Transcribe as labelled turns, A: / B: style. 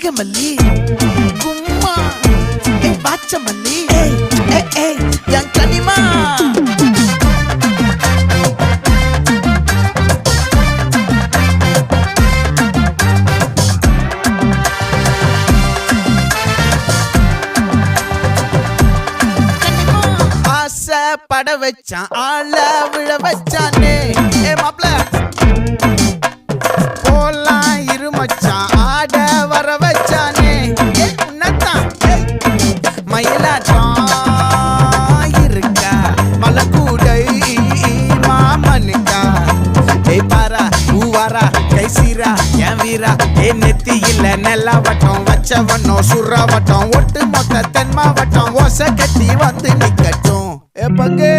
A: நாகமல்லி கும்மா பாச்சமல்லி என் கனிமா பட வச்சான் ஆள விழ வச்சானே மாப்ள போலாம் இருமச்சான் ஆட வர வச்சானே உன்னத்தான் மயிலாட்டம் இருக்கா மலக்கூடை மாமனுக்கா பாரா பூவாரா கைசீரா என் வீரா நெத்தி இல்ல நெல்லா வட்டம் வச்சவனும் சுறா வட்டம் ஒட்டு மொத்த தென் மாவட்டம் ஓசை கட்டி வந்து நிக்கட்டும் பங்கே